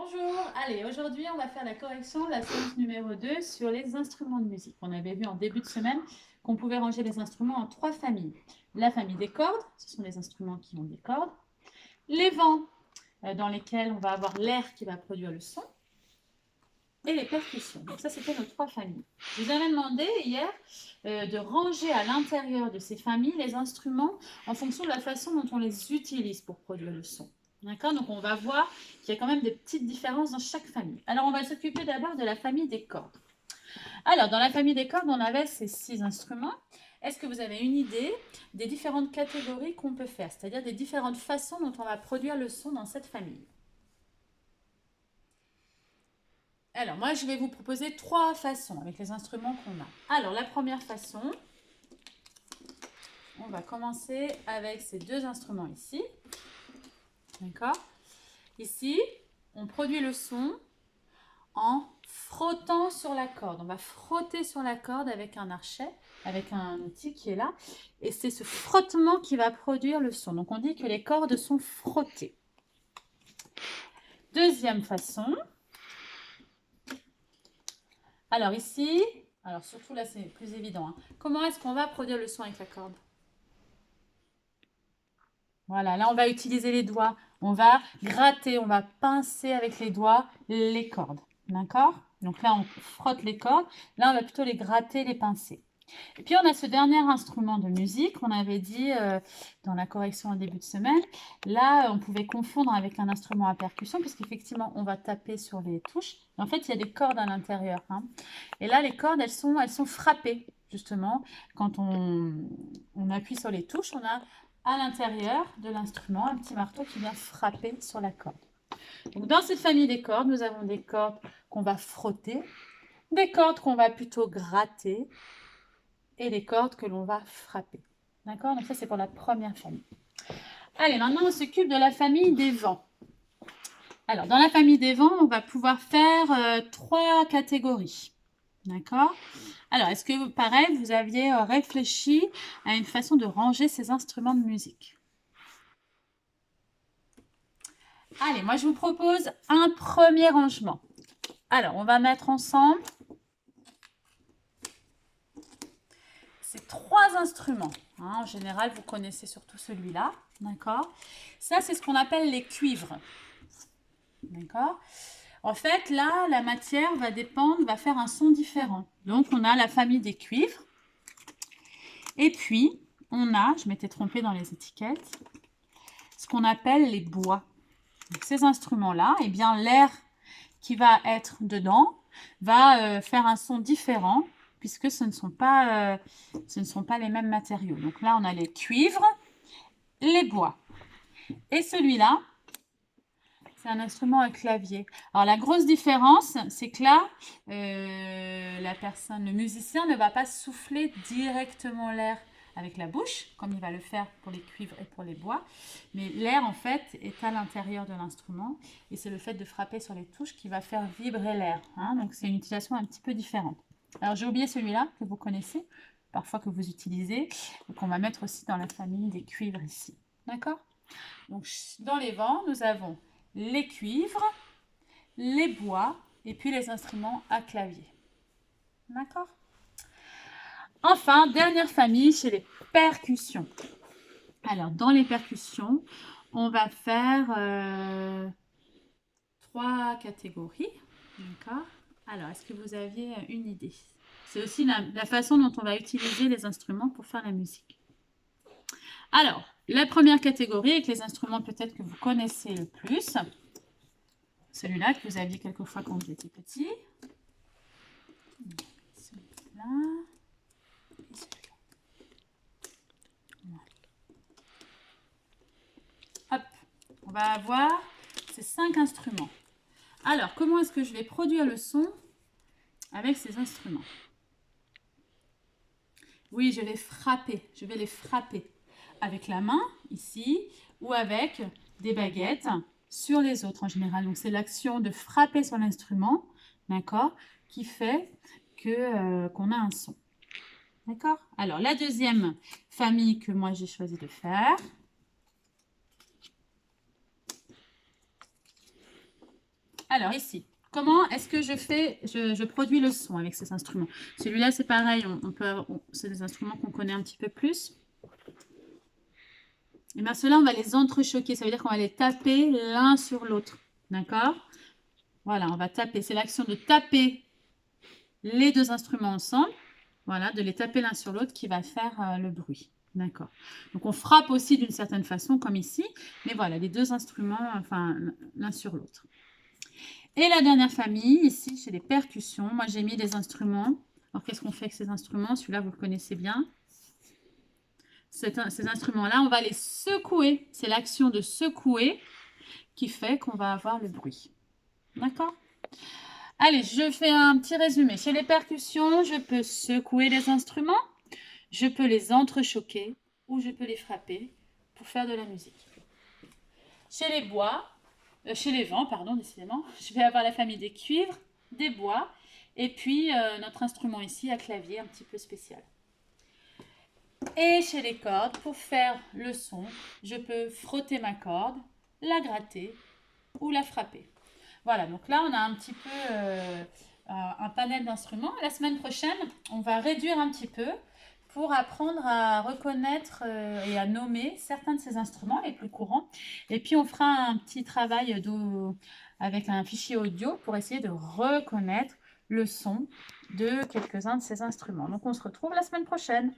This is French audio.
Bonjour, allez, aujourd'hui on va faire la correction, la séance numéro 2 sur les instruments de musique. On avait vu en début de semaine qu'on pouvait ranger les instruments en 3 familles. La famille des cordes, ce sont les instruments qui ont des cordes. Les vents, dans lesquels on va avoir l'air qui va produire le son. Et les percussions. Donc ça, c'était nos 3 familles. Je vous avais demandé hier de ranger à l'intérieur de ces familles les instruments en fonction de la façon dont on les utilise pour produire le son. D'accord? Donc on va voir qu'il y a quand même des petites différences dans chaque famille. Alors on va s'occuper d'abord de la famille des cordes. Alors dans la famille des cordes, on avait ces 6 instruments. Est-ce que vous avez une idée des différentes catégories qu'on peut faire, c'est-à-dire des différentes façons dont on va produire le son dans cette famille? Alors, moi, je vais vous proposer 3 façons avec les instruments qu'on a. Alors, la première façon, on va commencer avec ces 2 instruments ici. D'accord? Ici, on produit le son en frottant sur la corde. On va frotter sur la corde avec un archet, avec un outil qui est là. Et c'est ce frottement qui va produire le son. Donc, on dit que les cordes sont frottées. Deuxième façon. Alors ici, alors surtout là c'est plus évident. Comment est-ce qu'on va produire le son avec la corde? Voilà, là on va utiliser les doigts. On va gratter, on va pincer avec les doigts les cordes. D'accord? Donc là on frotte les cordes. Là on va plutôt les gratter, les pincer. Et puis on a ce dernier instrument de musique, on avait dit dans la correction en début de semaine. Là on pouvait confondre avec un instrument à percussion puisqu'effectivement on va taper sur les touches. En fait il y a des cordes à l'intérieur. Et là les cordes elles sont frappées justement. Quand on appuie sur les touches, on a à l'intérieur de l'instrument un petit marteau qui vient frapper sur la corde. Donc dans cette famille des cordes, nous avons des cordes qu'on va frotter, des cordes qu'on va plutôt gratter et des cordes que l'on va frapper. D'accord? Donc ça c'est pour la première famille. Allez, maintenant on s'occupe de la famille des vents. Alors dans la famille des vents, on va pouvoir faire 3 catégories. D'accord? Alors, est-ce que, pareil, vous aviez réfléchi à une façon de ranger ces instruments de musique? Allez, moi je vous propose un premier rangement. Alors, on va mettre ensemble ces 3 instruments. En général, vous connaissez surtout celui-là. D'accord? Ça, c'est ce qu'on appelle les cuivres. D'accord? En fait, là, la matière va dépendre, va faire un son différent. Donc, on a la famille des cuivres. Et puis, on a, je m'étais trompée dans les étiquettes, ce qu'on appelle les bois. Donc, ces instruments-là, eh bien, l'air qui va être dedans va faire un son différent puisque ce ne sont pas les mêmes matériaux. Donc là, on a les cuivres, les bois. Et celui-là, c'est un instrument à clavier. Alors la grosse différence, c'est que là, le musicien ne va pas souffler directement l'air avec la bouche, comme il va le faire pour les cuivres et pour les bois. Mais l'air, en fait, est à l'intérieur de l'instrument. Et c'est le fait de frapper sur les touches qui va faire vibrer l'air. Donc c'est une utilisation un petit peu différente. Alors j'ai oublié celui-là que vous connaissez, parfois que vous utilisez. Donc on va mettre aussi dans la famille des cuivres ici. D'accord? Donc dans les vents, nous avons les cuivres, les bois et puis les instruments à clavier. D'accord? Enfin, dernière famille, chez les percussions. Alors, dans les percussions, on va faire 3 catégories. D'accord? Alors, est-ce que vous aviez une idée? C'est aussi la façon dont on va utiliser les instruments pour faire la musique. Alors, la première catégorie, avec les instruments peut-être que vous connaissez le plus, celui-là que vous aviez quelquefois quand vous étiez petit. Celui-là. Hop, on va avoir ces 5 instruments. Alors, comment est-ce que je vais produire le son avec ces instruments? Oui, je vais frapper. Je vais les frapper avec la main, ici, ou avec des baguettes sur les autres en général. Donc, c'est l'action de frapper sur l'instrument, d'accord, qui fait qu'on a un son. D'accord? Alors, la deuxième famille que moi j'ai choisi de faire, Alors ici, comment est-ce que je produis le son avec ces instruments? Celui-là, c'est pareil, c'est des instruments qu'on connaît un petit peu plus. Et bien ceux-là, on va les entrechoquer. Ça veut dire qu'on va les taper l'un sur l'autre. D'accord? Voilà, on va taper. C'est l'action de taper les deux instruments ensemble. Voilà, de les taper l'un sur l'autre qui va faire le bruit. D'accord. Donc on frappe aussi d'une certaine façon, comme ici. Mais voilà, les deux instruments, enfin, l'un sur l'autre. Et la dernière famille, ici, chez les percussions. Moi, j'ai mis des instruments. Alors, qu'est-ce qu'on fait avec ces instruments? Celui-là, vous le connaissez bien. Ces instruments-là, on va les secouer. C'est l'action de secouer qui fait qu'on va avoir le bruit. D'accord? Allez, je fais un petit résumé. Chez les percussions, je peux secouer les instruments, je peux les entrechoquer ou je peux les frapper pour faire de la musique. Chez les vents, pardon, décidément, je vais avoir la famille des cuivres, des bois et puis notre instrument ici à clavier un petit peu spécial. Et chez les cordes, pour faire le son, je peux frotter ma corde, la gratter ou la frapper. Voilà, donc là, on a un petit peu un panel d'instruments. La semaine prochaine, on va réduire un petit peu pour apprendre à reconnaître et à nommer certains de ces instruments les plus courants. Et puis, on fera un petit travail avec un fichier audio pour essayer de reconnaître le son de quelques-uns de ces instruments. Donc, on se retrouve la semaine prochaine.